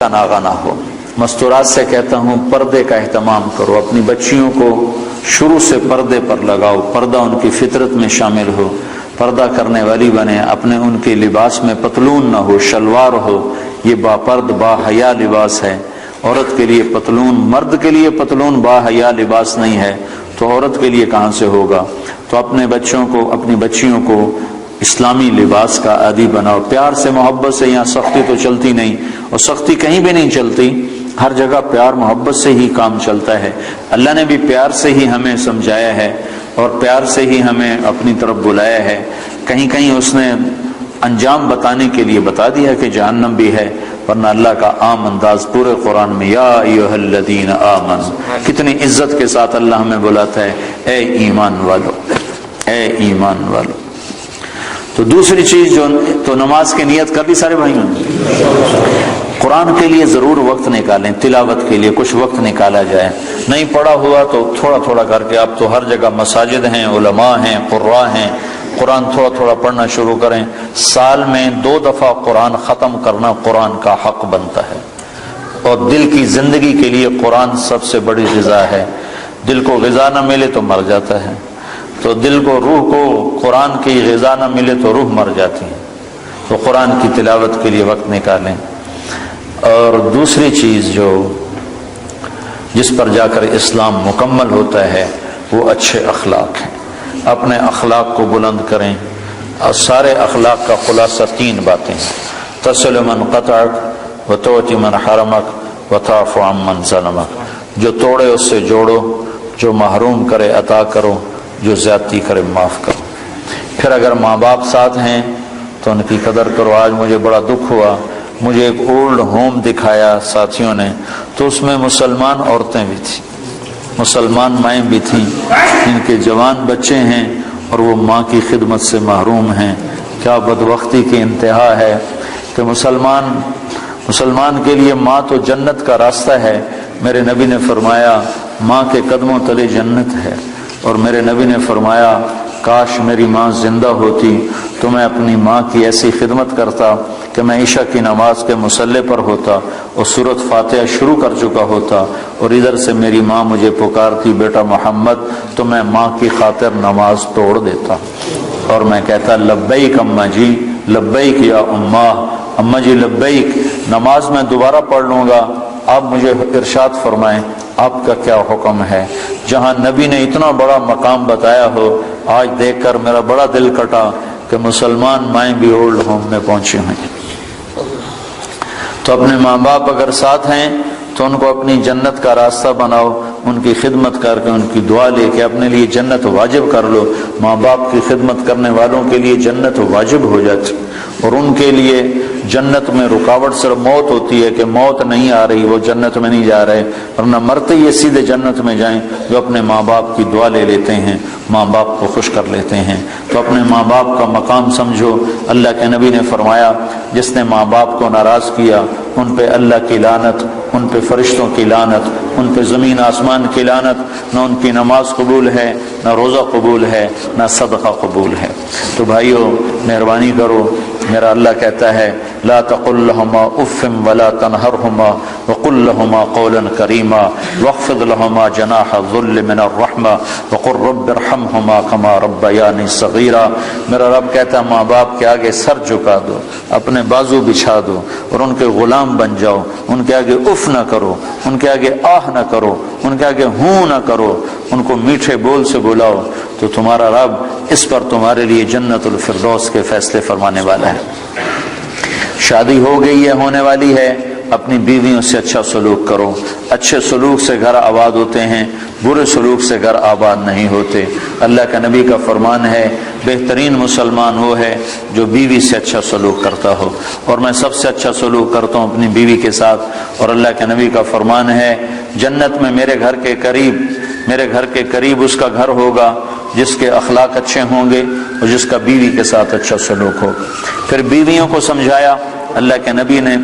ناغہ نہ ہو۔ مستورات سے کہتا ہوں پردے کا اہتمام کرو، اپنی بچیوں کو شروع سے پردے پر لگاؤ، پردہ ان کی فطرت میں شامل ہو، پردہ کرنے والی بنے، اپنے ان کے لباس میں پتلون نہ ہو، شلوار ہو، یہ باپرد با حیا لباس ہے۔ عورت کے لیے پتلون، مرد کے لیے پتلون با حیا لباس نہیں ہے تو عورت کے لیے کہاں سے ہوگا؟ تو اپنے بچوں کو، اپنی بچیوں کو اسلامی لباس کا عادی بناؤ، پیار سے محبت سے، یہاں سختی تو چلتی نہیں، اور سختی کہیں بھی نہیں چلتی، ہر جگہ پیار محبت سے ہی کام چلتا ہے۔ اللہ نے بھی پیار سے ہی ہمیں سمجھایا ہے اور پیار سے ہی ہمیں اپنی طرف بلایا ہے۔ کہیں کہیں اس نے انجام بتانے کے لیے بتا دیا کہ جہنم بھی ہے، ورنہ اللہ کا عام انداز پورے قرآن میں یا ایھا الذین آمنوا، کتنی عزت کے ساتھ اللہ ہمیں بلاتا ہے، اے ایمان والو، اے ایمان والو۔ تو دوسری چیز جو تو نماز کی نیت کر لی سارے بھائیوں نے؟ قرآن کے لیے ضرور وقت نکالیں، تلاوت کے لیے کچھ وقت نکالا جائے، نہیں پڑھا ہوا تو تھوڑا تھوڑا کر کے، اب تو ہر جگہ مساجد ہیں، علماء ہیں، قراء ہیں، قرآن تھوڑا تھوڑا پڑھنا شروع کریں۔ سال میں 2 دفعہ قرآن ختم کرنا قرآن کا حق بنتا ہے، اور دل کی زندگی کے لیے قرآن سب سے بڑی غذا ہے۔ دل کو غذا نہ ملے تو مر جاتا ہے، تو دل کو، روح کو قرآن کی غذا نہ ملے تو روح مر جاتی ہے۔ تو قرآن کی تلاوت کے لیے وقت نکالیں۔ اور دوسری چیز جس پر جا کر اسلام مکمل ہوتا ہے وہ اچھے اخلاق ہیں۔ اپنے اخلاق کو بلند کریں، اور سارے اخلاق کا خلاصہ 3 باتیں ہیں: تصل من قطعک وتعطی من حرمک وتعفو عن من ظلمک۔ جو توڑے اس سے جوڑو، جو محروم کرے عطا کرو، جو زیادتی کرے معاف کرو۔ پھر اگر ماں باپ ساتھ ہیں تو ان کی قدر کرو۔ آج مجھے بڑا دکھ ہوا، مجھے ایک اولڈ ہوم دکھایا ساتھیوں نے، تو اس میں مسلمان عورتیں بھی تھیں، مسلمان مائیں بھی تھیں، ان کے جوان بچے ہیں اور وہ ماں کی خدمت سے محروم ہیں۔ کیا بدبختی کی انتہا ہے کہ مسلمان کے لیے ماں تو جنت کا راستہ ہے۔ میرے نبی نے فرمایا ماں کے قدموں تلے جنت ہے، اور میرے نبی نے فرمایا کاش میری ماں زندہ ہوتی تو میں اپنی ماں کی ایسی خدمت کرتا کہ میں عشاء کی نماز کے مصلی پر ہوتا اور سورۃ فاتحہ شروع کر چکا ہوتا، اور ادھر سے میری ماں مجھے پکارتی بیٹا محمد، تو میں ماں کی خاطر نماز توڑ دیتا اور میں کہتا لبیک اماں جی، لبیک یا اماں، اماں جی لبیک، نماز میں دوبارہ پڑھ لوں گا، آپ مجھے ارشاد فرمائیں آپ کا کیا حکم ہے۔ جہاں نبی نے اتنا بڑا مقام بتایا ہو، آج دیکھ کر میرا بڑا دل کٹا کہ مسلمان مائیں بھی اولڈ ہوم میں پہنچی ہیں۔ تو اپنے ماں باپ اگر ساتھ ہیں تو ان کو اپنی جنت کا راستہ بناؤ، ان کی خدمت کر کے، ان کی دعا لے کے اپنے لیے جنت واجب کر لو۔ ماں باپ کی خدمت کرنے والوں کے لیے جنت واجب ہو جاتی، اور ان کے لیے جنت میں رکاوٹ صرف موت ہوتی ہے کہ موت نہیں آ رہی، وہ جنت میں نہیں جا رہے، ورنہ مرتے یہ سیدھے جنت میں جائیں جو اپنے ماں باپ کی دعا لے لیتے ہیں، ماں باپ کو خوش کر لیتے ہیں۔ تو اپنے ماں باپ کا مقام سمجھو۔ اللہ کے نبی نے فرمایا جس نے ماں باپ کو ناراض کیا ان پہ اللہ کی لعنت، ان پہ فرشتوں کی لعنت، ان پہ زمین آسمان کی لعنت، نہ ان کی نماز قبول ہے، نہ روزہ قبول ہے، نہ صدقہ قبول ہے۔ تو بھائیو مہربانی کرو، میرا اللہ کہتا ہے لا تقل لهما اف ولا تنهرهما وقل لهما قولا كريما واخفض لهما جناح الذل من الرحمة وقل رب ارحمهما كما ربياني صغيرا۔ میرا رب کہتا ہے ماں باپ کے آگے سر جھکا دو، اپنے بازو بچھا دو اور ان کے غلام بن جاؤ، ان کے آگے اف نہ کرو، ان کے آگے آہ نہ کرو، ان کے آگے ہوں نہ کرو، ان کو میٹھے بول سے بلاؤ، تو تمہارا رب اس پر تمہارے لیے جنت الفردوس کے فیصلے فرمانے والا ہے۔ شادی ہو گئی ہے، ہونے والی ہے، اپنی بیویوں سے اچھا سلوک کرو۔ اچھے سلوک سے گھر آباد ہوتے ہیں، برے سلوک سے گھر آباد نہیں ہوتے۔ اللہ کا نبی کا فرمان ہے بہترین مسلمان وہ ہے جو بیوی سے اچھا سلوک کرتا ہو، اور میں سب سے اچھا سلوک کرتا ہوں اپنی بیوی کے ساتھ۔ اور اللہ کے نبی کا فرمان ہے جنت میں میرے گھر کے قریب اس کا گھر ہوگا جس کے اخلاق اچھے ہوں گے اور جس کا بیوی کے ساتھ اچھا سلوک ہوگا۔ پھر بیویوں کو سمجھایا اللہ کے نبی نے۔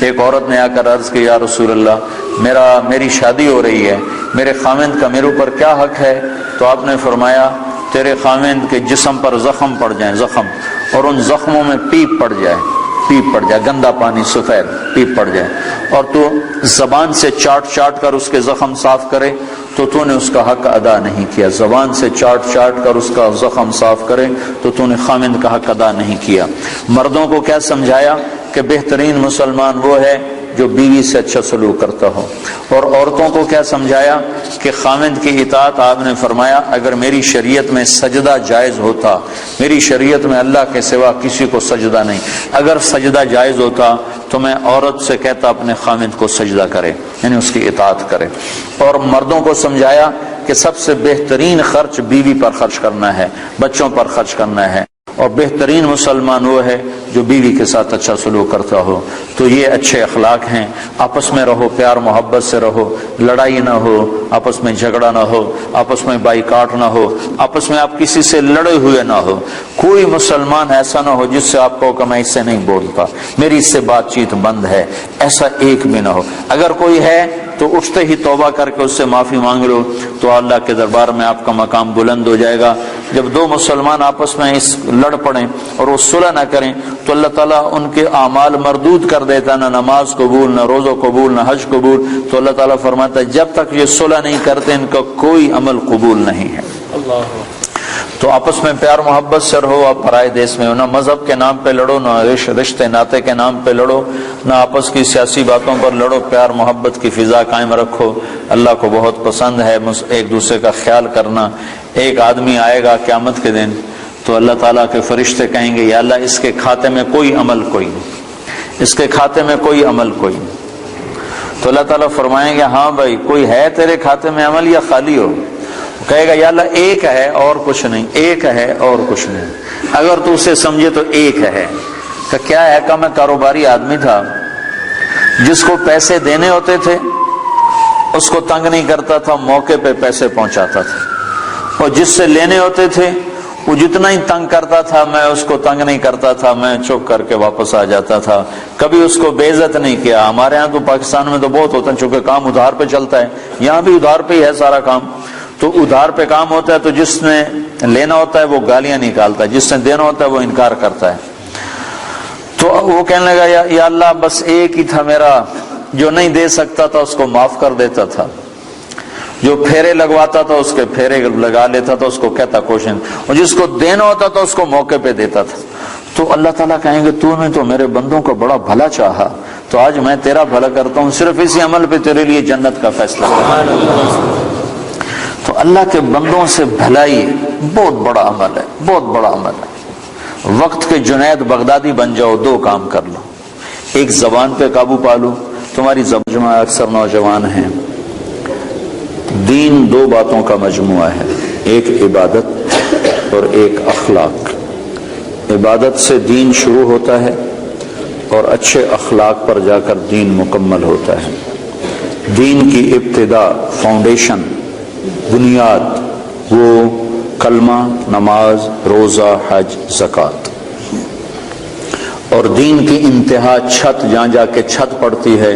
ایک عورت نے آ کر عرض کی یا رسول اللہ میری شادی ہو رہی ہے، میرے خاوند کا میرے اوپر کیا حق ہے؟ تو آپ نے فرمایا تیرے خاوند کے جسم پر زخم پڑ جائیں، زخم، اور ان زخموں میں پیپ پڑ جائے، پیپ پڑ جائے، گندا پانی سفید پیپ پڑ جائے، اور تو زبان سے چاٹ چاٹ کر اس کے زخم صاف کرے تو نے اس کا حق ادا نہیں کیا. زبان سے چاٹ چاٹ کر اس کا زخم صاف کرے تو نے خامند کا حق ادا نہیں کیا. مردوں کو کیا سمجھایا کہ بہترین مسلمان وہ ہے جو بیوی سے اچھا سلوک کرتا ہو، اور عورتوں کو کیا سمجھایا کہ خامند کی اطاعت. آپ نے فرمایا اگر میری شریعت میں سجدہ جائز ہوتا، میری شریعت میں اللہ کے سوا کسی کو سجدہ نہیں، اگر سجدہ جائز ہوتا تو میں عورت سے کہتا اپنے خامند کو سجدہ کرے، یعنی اس کی اطاعت کرے. اور مردوں کو سمجھایا کہ سب سے بہترین خرچ بیوی پر خرچ کرنا ہے، بچوں پر خرچ کرنا ہے، اور بہترین مسلمان وہ ہے جو بیوی کے ساتھ اچھا سلوک کرتا ہو. تو یہ اچھے اخلاق ہیں. آپس میں رہو، پیار محبت سے رہو، لڑائی نہ ہو، آپس میں جھگڑا نہ ہو، آپس میں بائیکاٹ نہ ہو، آپس میں آپ کسی سے لڑے ہوئے نہ ہو. کوئی مسلمان ایسا نہ ہو جس سے آپ کو کہ میں اس سے نہیں بولتا، میری اس سے بات چیت بند ہے، ایسا ایک بھی نہ ہو. اگر کوئی ہے تو اٹھتے ہی توبہ کر کے اس سے معافی مانگ لو تو اللہ کے دربار میں آپ کا مقام بلند ہو جائے گا. جب دو مسلمان آپس میں اس لڑ پڑیں اور وہ صلح نہ کریں تو اللہ تعالیٰ ان کے اعمال مردود کر دیتا، نہ نماز قبول، نہ روزہ قبول، نہ حج قبول. تو اللہ تعالیٰ فرماتا ہے جب تک یہ صلح نہیں کرتے ان کا کوئی عمل قبول نہیں ہے. تو آپس میں پیار محبت سے رہو. آپ پرائے دیس میں ہو، نہ مذہب کے نام پہ لڑو، نہ رشتے ناطے کے نام پہ لڑو، نہ آپس کی سیاسی باتوں پر لڑو. پیار محبت کی فضا قائم رکھو. اللہ کو بہت پسند ہے ایک دوسرے کا خیال کرنا. ایک آدمی آئے گا قیامت کے دن تو اللہ تعالیٰ کے فرشتے کہیں گے یا اللہ اس کے کھاتے میں کوئی عمل کوئی نہیں، اس کے کھاتے میں کوئی عمل کوئی نہیں. تو اللہ تعالیٰ فرمائیں گے ہاں بھائی کوئی ہے تیرے کھاتے میں عمل یا خالی ہو؟ کہے گا یا اللہ ایک ہے اور کچھ نہیں، ایک ہے اور کچھ نہیں. اگر تو اسے سمجھے تو ایک ہے. کہ کیا ہے؟ کہ میں کاروباری آدمی تھا، جس کو پیسے دینے ہوتے تھے اس کو تنگ نہیں کرتا تھا، موقع پہ پیسے پہنچاتا تھا، اور جس سے لینے ہوتے تھے وہ جتنا ہی تنگ کرتا تھا میں اس کو تنگ نہیں کرتا تھا، میں چپ کر کے واپس آ جاتا تھا، کبھی اس کو بے عزت نہیں کیا. ہمارے ہاں تو پاکستان میں تو بہت ہوتا ہے، چونکہ کام ادھار پہ چلتا ہے، یہاں بھی ادھار پہ ہی ہے سارا کام. تو ادھار پہ کام ہوتا ہے تو جس نے لینا ہوتا ہے وہ گالیاں نکالتا ہے، جس نے دینا ہوتا ہے وہ انکار کرتا ہے. تو وہ کہنے لگا یا اللہ بس ایک ہی تھا میرا، جو نہیں دے سکتا تھا اس کو معاف کر دیتا تھا، جو پھیرے لگواتا تھا اس کے پھیرے لگا لیتا تھا، اس کو کہتا کوشش، اور جس کو دینا ہوتا تھا اس کو موقع پہ دیتا تھا. تو اللہ تعالیٰ کہیں گے تو نے تو میرے بندوں کا بڑا بھلا چاہا، تو آج میں تیرا بھلا کرتا ہوں، صرف اسی عمل پہ تیرے لیے جنت کا فیصلہ کرتا. تو اللہ کے بندوں سے بھلائی بہت بڑا عمل ہے، بہت بڑا عمل ہے. وقت کے جنید بغدادی بن جاؤ، دو کام کر لو. ایک زبان پہ قابو پالو. تمہاری مجموعہ اکثر نوجوان ہیں. دین دو باتوں کا مجموعہ ہے، ایک عبادت اور ایک اخلاق. عبادت سے دین شروع ہوتا ہے اور اچھے اخلاق پر جا کر دین مکمل ہوتا ہے. دین کی ابتدا، فاؤنڈیشن، بنیاد وہ کلمہ، نماز، روزہ، حج، زکوٰۃ. اور دین کی انتہا، چھت جہاں جا کے چھت پڑتی ہے،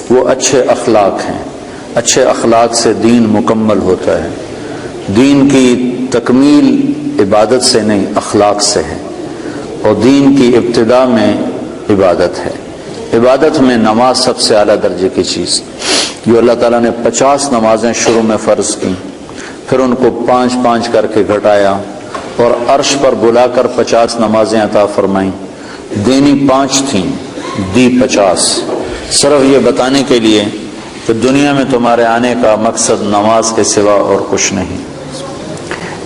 وہ اچھے اخلاق ہیں. اچھے اخلاق سے دین مکمل ہوتا ہے. دین کی تکمیل عبادت سے نہیں اخلاق سے ہے، اور دین کی ابتدا میں عبادت ہے. عبادت میں نماز سب سے اعلیٰ درجے کی چیز، جو اللہ تعالیٰ نے 50 نمازیں شروع میں فرض کی، پھر ان کو 5 کر کے گھٹایا اور عرش پر بلا کر 50 نمازیں عطا فرمائیں. دینی 5 تھیں، دی 50، صرف یہ بتانے کے لیے کہ دنیا میں تمہارے آنے کا مقصد نماز کے سوا اور کچھ نہیں.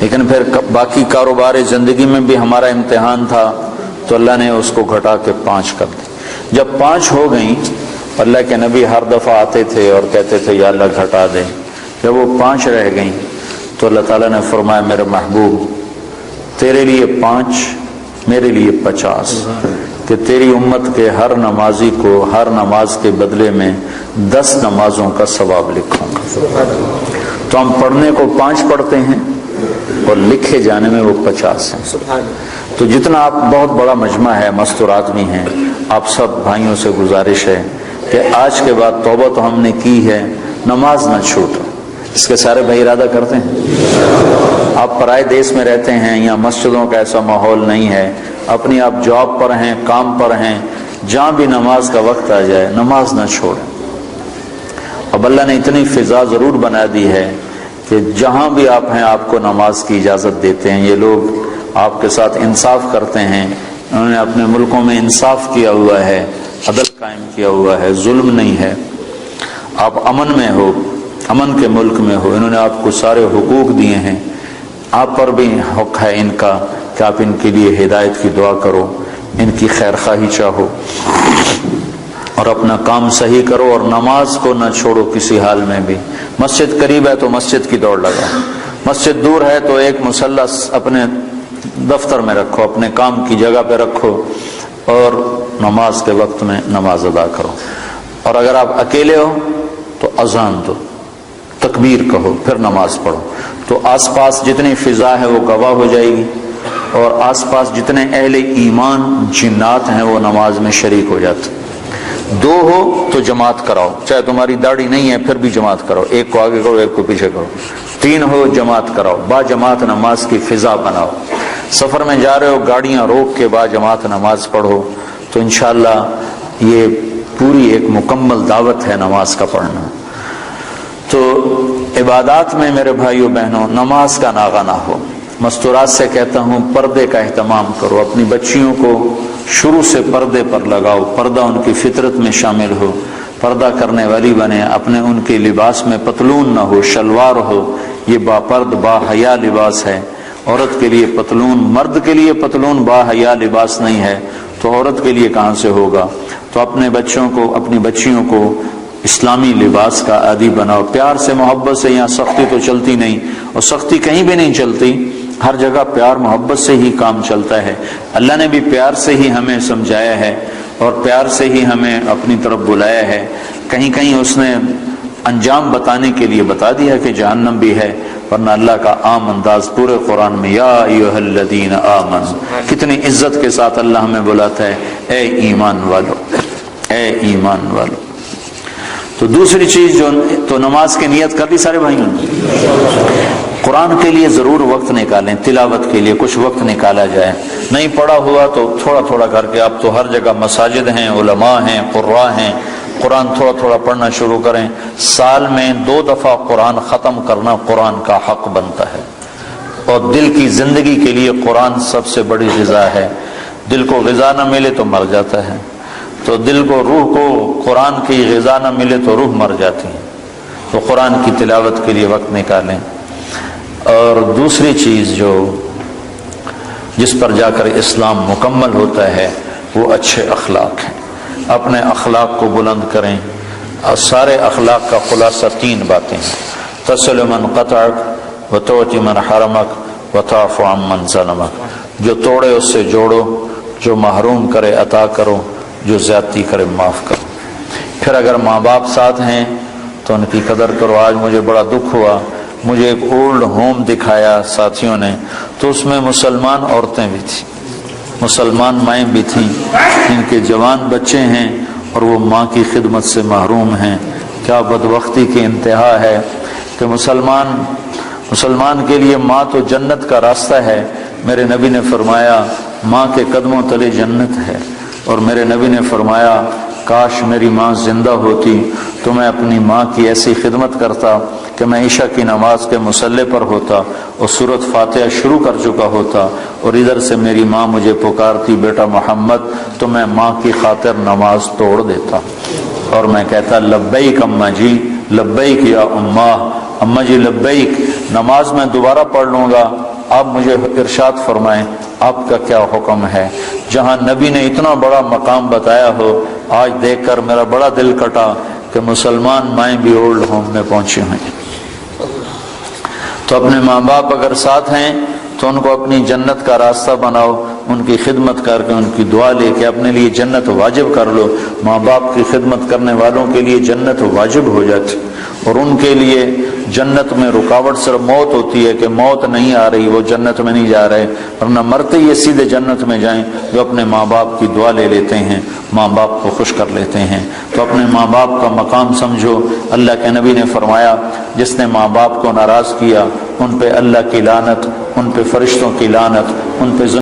لیکن پھر باقی کاروبار زندگی میں بھی ہمارا امتحان تھا تو اللہ نے اس کو گھٹا کے 5 کر دی. جب 5 ہو گئیں، اللہ کے نبی ہر دفعہ آتے تھے اور کہتے تھے یا اللہ گھٹا دے. جب وہ 5 رہ گئیں تو اللہ تعالیٰ نے فرمایا میرے محبوب تیرے لیے 5، میرے لیے 50، کہ تیری امت کے ہر نمازی کو ہر نماز کے بدلے میں 10 نمازوں کا ثواب لکھوں گا. تو ہم پڑھنے کو 5 پڑھتے ہیں اور لکھے جانے میں وہ 50 ہیں. تو جتنا آپ، بہت بڑا مجمع ہے، مستور آدمی ہیں، آپ سب بھائیوں سے گزارش ہے کہ آج کے بعد توبہ تو ہم نے کی ہے، نماز نہ چھوٹو. اس کے سارے بھائی ارادہ کرتے ہیں؟ آپ پرائے دیس میں رہتے ہیں، یہاں مسجدوں کا ایسا ماحول نہیں ہے، اپنی آپ جاب پر ہیں، کام پر ہیں، جہاں بھی نماز کا وقت آ جائے نماز نہ چھوڑیں۔ اب اللہ نے اتنی فضا ضرور بنا دی ہے کہ جہاں بھی آپ ہیں آپ کو نماز کی اجازت دیتے ہیں۔ یہ لوگ آپ کے ساتھ انصاف کرتے ہیں، انہوں نے اپنے ملکوں میں انصاف کیا ہوا ہے، عدل قائم کیا ہوا ہے، ظلم نہیں ہے۔ آپ امن میں ہو، امن کے ملک میں ہو، انہوں نے آپ کو سارے حقوق دیے ہیں، آپ پر بھی حق ہے ان کا کہ آپ ان کے لیے ہدایت کی دعا کرو، ان کی خیر خواہی چاہو اور اپنا کام صحیح کرو، اور نماز کو نہ چھوڑو کسی حال میں بھی۔ مسجد قریب ہے تو مسجد کی دوڑ لگاؤ، مسجد دور ہے تو ایک مصلی اپنے دفتر میں رکھو، اپنے کام کی جگہ پہ رکھو اور نماز کے وقت میں نماز ادا کرو۔ اور اگر آپ اکیلے ہو تو اذان دو، تکبیر کہو، پھر نماز پڑھو، تو آس پاس جتنی فضا ہے وہ گواہ ہو جائے گی، اور آس پاس جتنے اہل ایمان جنات ہیں وہ نماز میں شریک ہو جاتے۔ دو ہو تو جماعت کراؤ، چاہے تمہاری داڑھی نہیں ہے پھر بھی جماعت کراؤ، ایک کو آگے کرو ایک کو پیچھے کرو۔ تین ہو جماعت کراؤ، با جماعت نماز کی فضا بناؤ۔ سفر میں جا رہے ہو گاڑیاں روک کے با جماعت نماز پڑھو، تو انشاءاللہ یہ پوری ایک مکمل دعوت ہے نماز کا پڑھنا۔ تو عبادات میں میرے بھائیوں بہنوں نماز کا ناغہ نہ ہو۔ مستورات سے کہتا ہوں پردے کا اہتمام کرو، اپنی بچیوں کو شروع سے پردے پر لگاؤ، پردہ ان کی فطرت میں شامل ہو، پردہ کرنے والی بنے، اپنے ان کے لباس میں پتلون نہ ہو، شلوار ہو، یہ با پرد با حیا لباس ہے۔ عورت کے لیے پتلون، مرد کے لیے پتلون با حیا لباس نہیں ہے تو عورت کے لیے کہاں سے ہوگا؟ تو اپنے بچوں کو، اپنی بچیوں کو اسلامی لباس کا عادی بناؤ، پیار سے محبت سے، یہاں سختی تو چلتی نہیں، اور سختی کہیں بھی نہیں چلتی، ہر جگہ پیار محبت سے ہی کام چلتا ہے۔ اللہ نے بھی پیار سے ہی ہمیں سمجھایا ہے اور پیار سے ہی ہمیں اپنی طرف بلایا ہے۔ کہیں کہیں اس نے انجام بتانے کے لیے بتا دیا کہ جہنم بھی ہے، ورنہ اللہ کا عام انداز پورے قرآن میں یا ایھا الذین آمنوا، کتنی عزت کے ساتھ اللہ ہمیں بلاتا ہے، اے ایمان والو، اے ایمان والو۔ تو دوسری چیز جو تو نماز کی نیت کر لی سارے بھائیوں نے؟ قرآن کے لیے ضرور وقت نکالیں، تلاوت کے لیے کچھ وقت نکالا جائے، نہیں پڑھا ہوا تو تھوڑا تھوڑا کر کے، اب تو ہر جگہ مساجد ہیں، علماء ہیں، قراء ہیں، قرآن تھوڑا تھوڑا پڑھنا شروع کریں۔ سال میں 2 دفعہ قرآن ختم کرنا قرآن کا حق بنتا ہے، اور دل کی زندگی کے لیے قرآن سب سے بڑی غذا ہے۔ دل کو غذا نہ ملے تو مر جاتا ہے، تو دل کو، روح کو قرآن کی غذا نہ ملے تو روح مر جاتی ہے۔ تو قرآن کی تلاوت کے لیے وقت نکالیں۔ اور دوسری چیز جس پر جا کر اسلام مکمل ہوتا ہے وہ اچھے اخلاق ہیں۔ اپنے اخلاق کو بلند کریں، اور سارے اخلاق کا خلاصہ 3 باتیں ہیں: تصل من قطعک وتعطی من حرمک وتعفو عن من ظلمک۔ جو توڑے اس سے جوڑو، جو محروم کرے عطا کرو، جو زیادتی کرے معاف کرو۔ پھر اگر ماں باپ ساتھ ہیں تو ان کی قدر کرو۔ آج مجھے بڑا دکھ ہوا، مجھے ایک اولڈ ہوم دکھایا ساتھیوں نے، تو اس میں مسلمان عورتیں بھی تھیں، مسلمان مائیں بھی تھیں، ان کے جوان بچے ہیں اور وہ ماں کی خدمت سے محروم ہیں۔ کیا بدبختی کی انتہا ہے کہ مسلمان کے لیے ماں تو جنت کا راستہ ہے۔ میرے نبی نے فرمایا ماں کے قدموں تلے جنت ہے، اور میرے نبی نے فرمایا کاش میری ماں زندہ ہوتی تو میں اپنی ماں کی ایسی خدمت کرتا کہ میں عشاء کی نماز کے مصلی پر ہوتا اور سورۃ فاتحہ شروع کر چکا ہوتا، اور ادھر سے میری ماں مجھے پکارتی بیٹا محمد، تو میں ماں کی خاطر نماز توڑ دیتا اور میں کہتا لبیک اماں جی، لبیک یا اماں جی لبیک، نماز میں دوبارہ پڑھ لوں گا، آپ مجھے ارشاد فرمائیں آپ کا کیا حکم ہے۔ جہاں نبی نے اتنا بڑا مقام بتایا ہو، آج دیکھ کر میرا بڑا دل کٹا کہ مسلمان مائیں بھی اولڈ ہوم میں پہنچی ہیں۔ تو اپنے ماں باپ اگر ساتھ ہیں تو ان کو اپنی جنت کا راستہ بناؤ، ان کی خدمت کر کے، ان کی دعا لے کے اپنے لیے جنت واجب کر لو۔ ماں باپ کی خدمت کرنے والوں کے لیے جنت واجب ہو جاتی، اور ان کے لیے جنت میں رکاوٹ صرف موت ہوتی ہے کہ موت نہیں آ رہی، وہ جنت میں نہیں جا رہے، ورنہ مرتے ہی سیدھے جنت میں جائیں۔ جو اپنے ماں باپ کی دعا لے لیتے ہیں، ماں باپ کو خوش کر لیتے ہیں، تو اپنے ماں باپ کا مقام سمجھو۔ اللہ کے نبی نے فرمایا جس نے ماں باپ کو ناراض کیا ان پہ اللہ کی لعنت، ان پہ فرشتوں کی لعنت، ان پہ